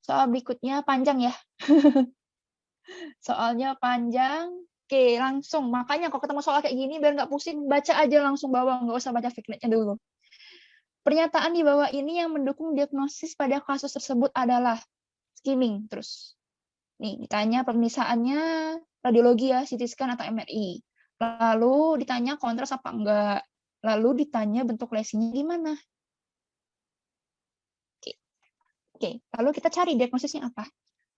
Soal berikutnya panjang ya. Soalnya panjang. Oke, langsung. Makanya kalau ketemu soal kayak gini, biar nggak pusing, baca aja langsung bawah. Nggak usah baca fikletnya dulu. Pernyataan di bawah ini yang mendukung diagnosis pada kasus tersebut adalah skimming terus. Nih, ditanya pemeriksaannya radiologi ya, CT scan atau MRI. Lalu ditanya kontras apa enggak. Lalu ditanya bentuk lesinya gimana. Oke, lalu kita cari diagnosisnya apa.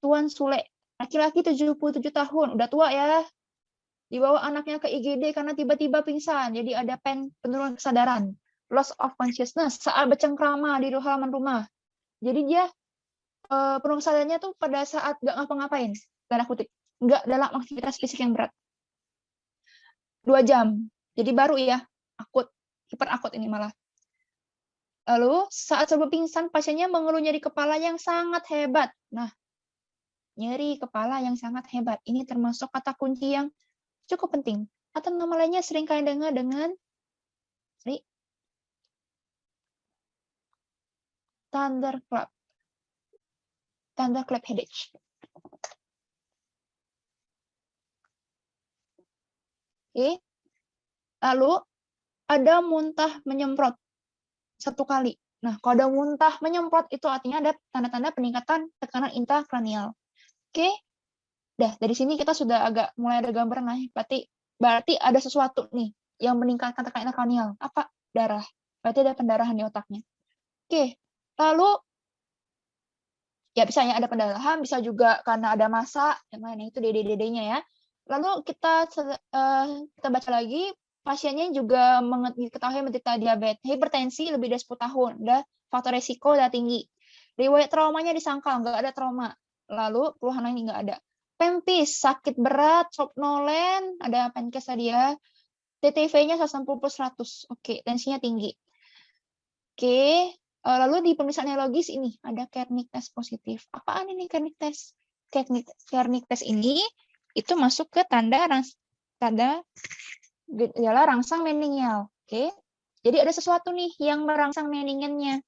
Tuan Sule, laki-laki 77 tahun, udah tua ya. Dibawa anaknya ke IGD karena tiba-tiba pingsan. Jadi ada penurunan kesadaran. Loss of consciousness saat bercengkrama di halaman rumah. Jadi dia penurunan kesadarannya tuh pada saat nggak ngapa-ngapain. Tanda kutip. Nggak dalam aktivitas fisik yang berat. 2 jam. Jadi baru ya. Akut. Hiperakut ini malah. Lalu saat sebelum pingsan, pasiennya mengeluh nyeri kepala yang sangat hebat. Nah, nyeri kepala yang sangat hebat. Ini termasuk kata kunci yang cukup penting. Atau nama lainnya sering kalian dengar dengan thunderclap. Thunderclap headache. Oke. Lalu ada muntah menyemprot 1 kali. Nah, kalau ada muntah menyemprot itu artinya ada tanda-tanda peningkatan tekanan intrakranial. Oke. Dah, dari sini kita sudah agak mulai ada gambaran lah. Berarti ada sesuatu nih yang meningkatkan tekanan intrakranial. Apa? Darah. Berarti ada pendarahan di otaknya. Oke. Lalu ya bisa ya ada pendarahan, bisa juga karena ada massa, yang lainnya itu DD-DD-nya ya. Lalu kita baca lagi, pasiennya juga diketahui menderita diabetes, hipertensi lebih dari 10 tahun, udah faktor resiko udah tinggi. Riwayat traumanya disangkal, nggak ada trauma. Lalu keluhan lain nggak ada. Pempis, sakit berat, somnolen, ada pankreas tadi ya. TTV-nya 160/100. Oke, tensinya tinggi. Oke, lalu di pemeriksaan neurologis ini ada Kernik test positif. Apaan ini Kernik test? Kernik test ini itu masuk ke tanda gejala rangsang meningeal. Oke, jadi ada sesuatu nih yang merangsang meningennya.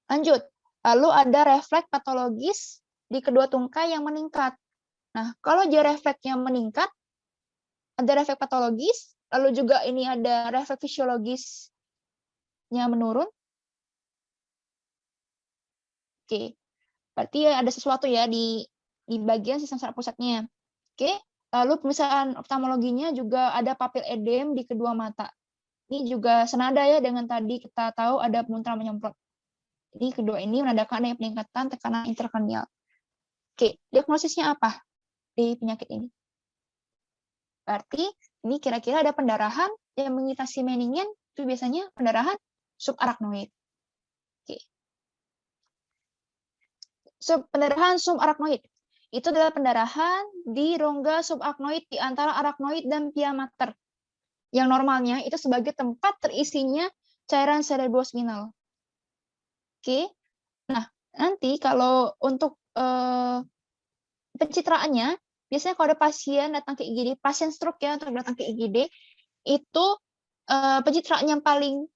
Lanjut, lalu ada refleks patologis di kedua tungkai yang meningkat. Nah, kalau dia refleksnya meningkat, ada refleks patologis, lalu juga ini ada refleks fisiologisnya menurun. Oke, berarti ada sesuatu ya di bagian sistem saraf pusatnya. Oke, lalu pemeriksaan oftalmologinya juga ada papil edem di kedua mata. Ini juga senada ya dengan tadi kita tahu ada muntah menyemprot. Jadi kedua ini menandakan adanya peningkatan tekanan intrakranial. Oke, diagnosisnya apa di penyakit ini? Berarti ini kira-kira ada pendarahan yang mengiritasi meningen, itu biasanya pendarahan subarachnoid. Oke. Pendarahan subarachnoid itu adalah pendarahan di rongga subarachnoid di antara arachnoid dan pia mater. Yang normalnya itu sebagai tempat terisinya cairan cerebrospinal. Oke. Nah, nanti kalau untuk pencitraannya, biasanya kalau ada pasien datang ke IGD, pasien stroke ya atau datang ke IGD, itu pencitraan yang paling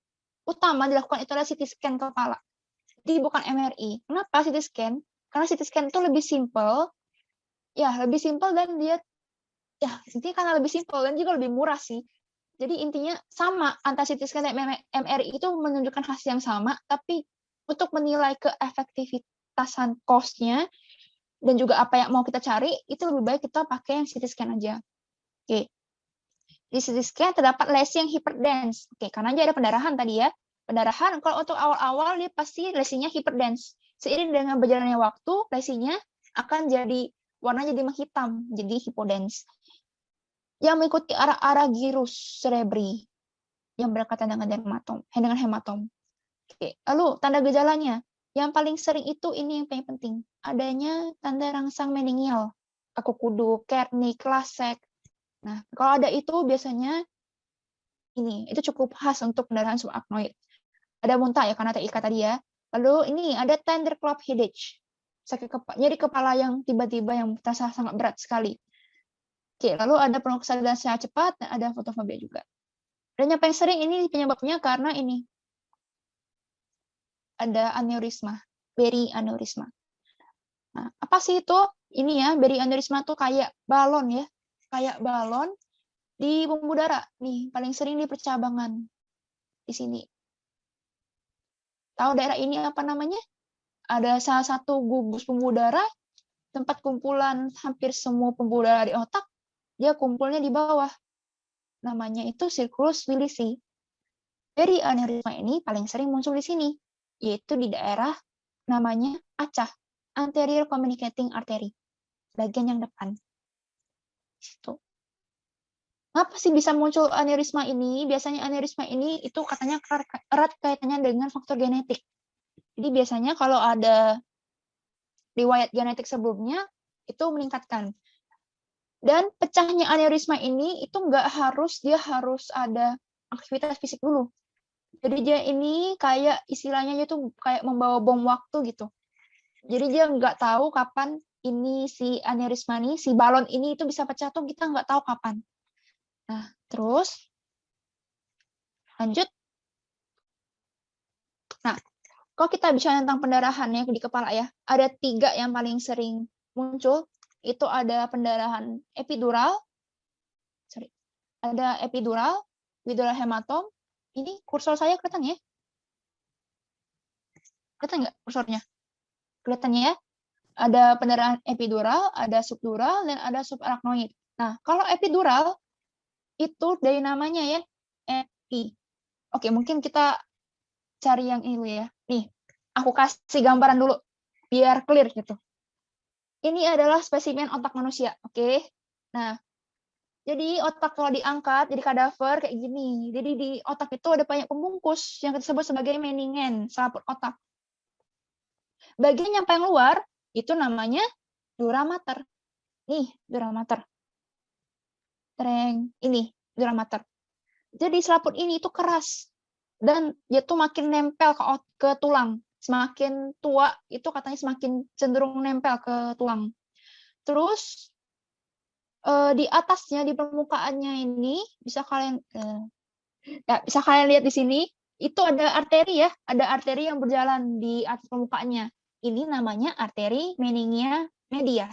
utama dilakukan itu adalah CT scan kepala. Jadi bukan MRI. Kenapa CT scan? Karena CT scan itu lebih simple, dan dia intinya karena lebih simple dan juga lebih murah sih. Jadi intinya sama antara CT scan dan MRI itu menunjukkan hasil yang sama, tapi untuk menilai keefektivitasan cost-nya dan juga apa yang mau kita cari, itu lebih baik kita pakai yang CT scan aja. Oke. Di CT scan terdapat lesi yang hyperdense. Oke, karena aja ada pendarahan tadi ya. Pendarahan kalau untuk awal-awal dia pasti lesinya hyperdense. Seiring dengan berjalannya waktu, lesinya akan jadi warnanya jadi menghitam, jadi hipodense. Yang mengikuti arah-arah gyrus cerebri yang berdekatan dengan hematom. Oke, lalu tanda gejalanya yang paling sering itu ini yang paling penting, adanya tanda rangsang meningeal, kaku kudu, Kernik, Lasek. Nah, kalau ada itu biasanya itu cukup khas untuk pendarahan subarachnoid. Ada muntah ya karena TIK tadi ya. Lalu ini ada thunderclap headache, nyeri kepala yang tiba-tiba yang terasa sangat berat sekali. Oke, lalu ada penurunan kesadaran secara cepat dan ada fotofobia juga. Dan yang paling sering ini penyebabnya karena ini ada aneurisma. Berry aneurisma. Nah, apa sih itu? Ini ya, Berry aneurisma tuh kayak balon ya. Kayak balon di pembuluh darah. Nih, paling sering di percabangan. Di sini. Tahu daerah ini apa namanya? Ada salah satu gugus pembuluh darah, tempat kumpulan hampir semua pembuluh darah di otak, dia kumpulnya di bawah. Namanya itu circulus Willisi. Berry aneurisma ini paling sering muncul di sini, yaitu di daerah namanya ACAH, anterior communicating artery, bagian yang depan. Situ. Kenapa sih bisa muncul aneurisma ini? Biasanya aneurisma ini itu katanya erat kaitannya dengan faktor genetik. Jadi biasanya kalau ada riwayat genetik sebelumnya, itu meningkatkan. Dan pecahnya aneurisma ini itu dia harus ada aktivitas fisik dulu. Jadi dia ini kayak istilahnya itu kayak membawa bom waktu gitu. Jadi dia nggak tahu kapan ini si aneurisma ini, si balon ini itu bisa pecah tuh kita nggak tahu kapan. Nah, terus lanjut. Nah, kalau kita bicara tentang pendarahan ya di kepala ya, ada 3 yang paling sering muncul. Itu ada pendarahan epidural, ada epidural, epidural hematom. Ini kursor saya kelihatan ya? Kelihatan nggak kursornya? Kelihatannya ya? Ada pendarahan epidural, ada subdural, dan ada subarachnoid. Nah, kalau epidural, itu dari namanya ya, epi. Oke, mungkin kita cari yang ini ya. Nih, aku kasih gambaran dulu, biar clear gitu. Ini adalah spesimen otak manusia, oke? Nah, jadi otak kalau diangkat, jadi kadaver kayak gini. Jadi di otak itu ada banyak pembungkus yang disebut sebagai meningen, selaput otak. Bagian yang paling luar, itu namanya dura mater. Nih, dura mater. Ini, dura mater. Jadi selaput ini itu keras. Dan dia tuh makin nempel ke tulang. Semakin tua, itu katanya semakin cenderung nempel ke tulang. Terus, di atasnya, di permukaannya ini, bisa kalian lihat di sini, itu ada arteri ya, ada arteri yang berjalan di atas permukaannya. Ini namanya arteri meningia media.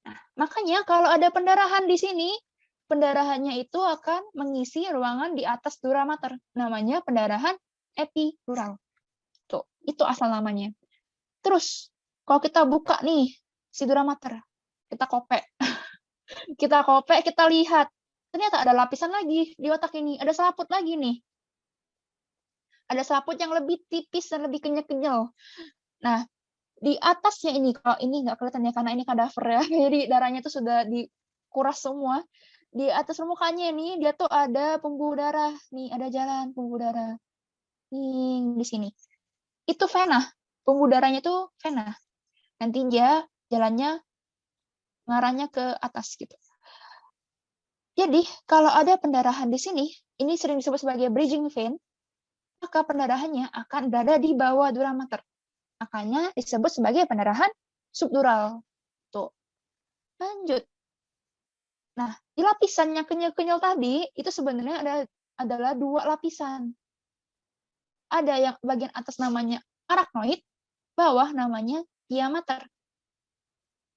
Nah, makanya kalau ada pendarahan di sini, pendarahannya itu akan mengisi ruangan di atas dura mater. Namanya pendarahan epidural. Tuh, itu asal namanya. Terus, kalau kita buka nih si dura mater, kita kopek. Kita lihat. Ternyata ada lapisan lagi di otak ini, ada selaput lagi nih. Ada selaput yang lebih tipis dan lebih kenyal-kenyal. Nah, di atasnya ini, kalau ini nggak kelihatan ya, karena ini kadaver ya, jadi darahnya itu sudah dikuras semua. Di atas permukaannya ini, dia tuh ada pembuluh darah. Nih, ada jalan pembuluh darah. Nih, di sini. Itu vena. Pembuluh darahnya itu vena. Nanti dia jalannya ngarahnya ke atas gitu. Jadi, kalau ada pendarahan di sini, ini sering disebut sebagai bridging vein, maka pendarahannya akan berada di bawah dura mater. Makanya disebut sebagai pendarahan subdural. Tuh. Lanjut. Nah, di lapisan yang kenyal-kenyal tadi, itu sebenarnya adalah 2 lapisan. Ada yang bagian atas namanya arachnoid, bawah namanya pia mater.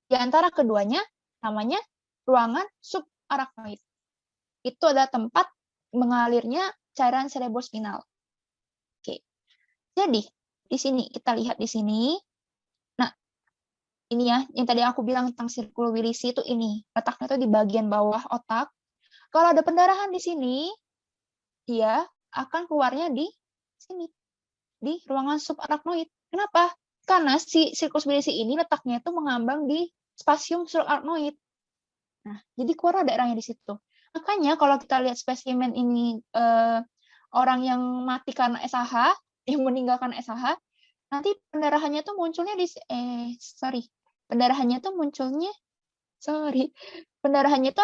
Di antara keduanya namanya ruangan subarachnoid. Itu adalah tempat mengalirnya cairan cerebrospinal. Oke. Jadi, di sini kita lihat di sini. Nah, ini ya, yang tadi aku bilang tentang circulus Willisi itu ini. Letaknya itu di bagian bawah otak. Kalau ada pendarahan di sini, dia akan keluarnya di sini, di ruangan subarachnoid. Kenapa? Karena si circulus Willisi ini letaknya itu mengambang di spasium subarachnoid. Nah, jadi keluar daerahnya di situ. Makanya kalau kita lihat spesimen ini orang yang mati karena SAH, yang meninggalkan SAH, nanti pendarahannya tuh munculnya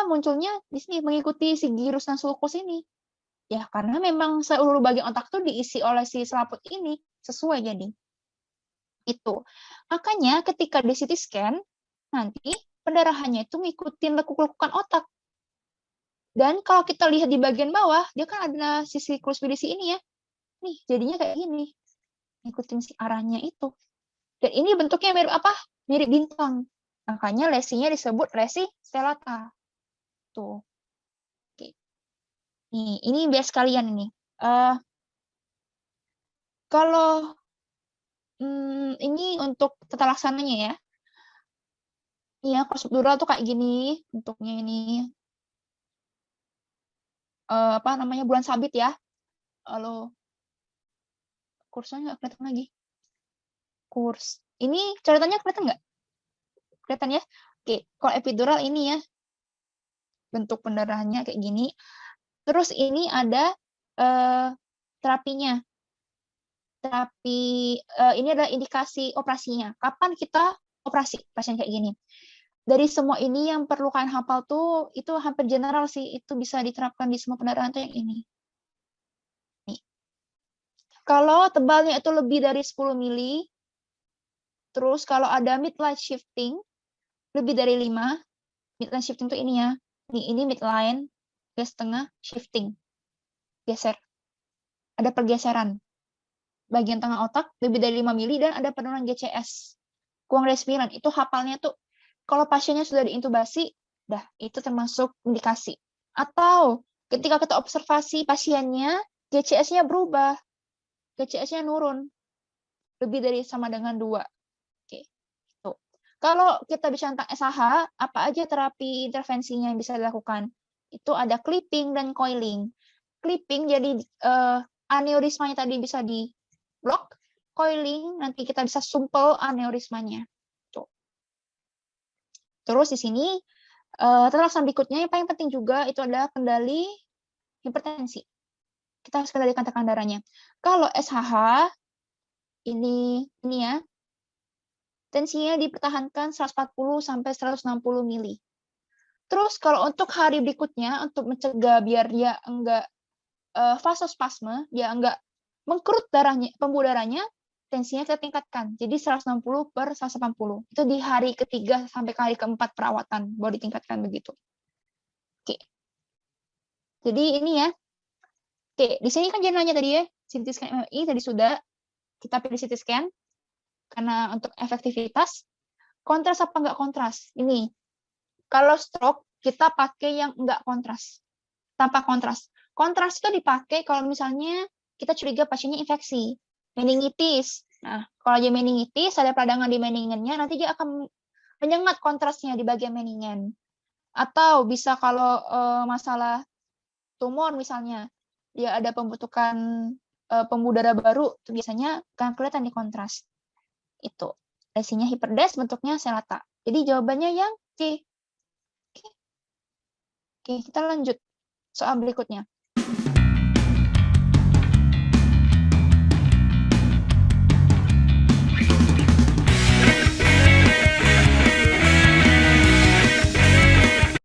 munculnya di sini mengikuti si gyrus dan sulcus ini. Ya, karena memang seluruh bagian otak tuh diisi oleh si selaput ini, sesuai jadi. Itu. Makanya ketika di CT scan, nanti pendarahannya itu ngikutin lekuk-lekukan otak. Dan kalau kita lihat di bagian bawah, dia kan ada sisi circulus Willisi ini ya. Nih, jadinya kayak gini. Ngikutin si arahnya itu. Dan ini bentuknya mirip apa? Mirip bintang. Makanya lesinya disebut lesi stellata. Tuh. Oke. Nih, ini biar sekalian ini. Kalau ini untuk tata laksananya ya. Iya, kalau subdural tuh kayak gini bentuknya ini. Apa namanya, bulan sabit ya. Lalu kursornya nggak kelihatan lagi. Kurs. Ini catatannya kelihatan nggak? Kelihatan ya? Oke, kalau epidural ini ya. Bentuk pendarahannya kayak gini. Terus ini ada terapinya. Terapi ini adalah indikasi operasinya. Kapan kita operasi pasien kayak gini? Dari semua ini yang perlu kalian hafal tuh itu hampir general sih, itu bisa diterapkan di semua pendarahan tuh yang ini. Nih. Kalau tebalnya itu lebih dari 10 mili, terus kalau ada midline shifting lebih dari 5, midline shifting tuh ini ya. Nih, ini midline, garis tengah shifting. Geser. Ada pergeseran. Bagian tengah otak lebih dari 5 mili dan ada penurunan GCS. Kurang dari 9. Itu hafalnya tuh kalau pasiennya sudah diintubasi, dah itu termasuk indikasi. Atau ketika kita observasi pasiennya, GCS-nya berubah. GCS-nya nurun. Lebih dari sama dengan 2. Oke. Tuh. Kalau kita bicara tentang SAH, apa aja terapi intervensinya yang bisa dilakukan? Itu ada clipping dan coiling. Clipping jadi aneurismanya tadi bisa di-block, coiling nanti kita bisa sumpel aneurismanya. Tuh. Terus di sini tata laksana berikutnya yang paling penting juga itu adalah kendali hipertensi. Kita harus kendalikan tekanan darahnya. Kalau SHH ini ya, tensinya dipertahankan 140 sampai 160 mili. Terus kalau untuk hari berikutnya untuk mencegah biar dia enggak vasospasme, dia enggak mengkerut darahnya, pembuluh darahnya, tensinya kita tingkatkan. Jadi 160 per 180. Itu di hari ketiga sampai hari keempat perawatan baru ditingkatkan begitu. Oke. Jadi ini ya. Oke, di sini kan dia nanya tadi ya, CT scan MRI tadi sudah kita pilih CT scan karena untuk efektivitas. Kontras apa enggak kontras? Ini. Kalau stroke kita pakai yang enggak kontras. Tanpa kontras. Kontras itu dipakai kalau misalnya kita curiga pasiennya infeksi, meningitis. Nah, kalau dia meningitis, ada peradangan di meningennya, nanti dia akan menyengat kontrasnya di bagian meningen. Atau bisa kalau masalah tumor misalnya, dia ada pembentukan pembuluh darah baru, itu biasanya akan kelihatan di kontras. Itu. Lesinya hiperdes, bentuknya selata. Jadi jawabannya yang C. Oke, kita lanjut soal berikutnya.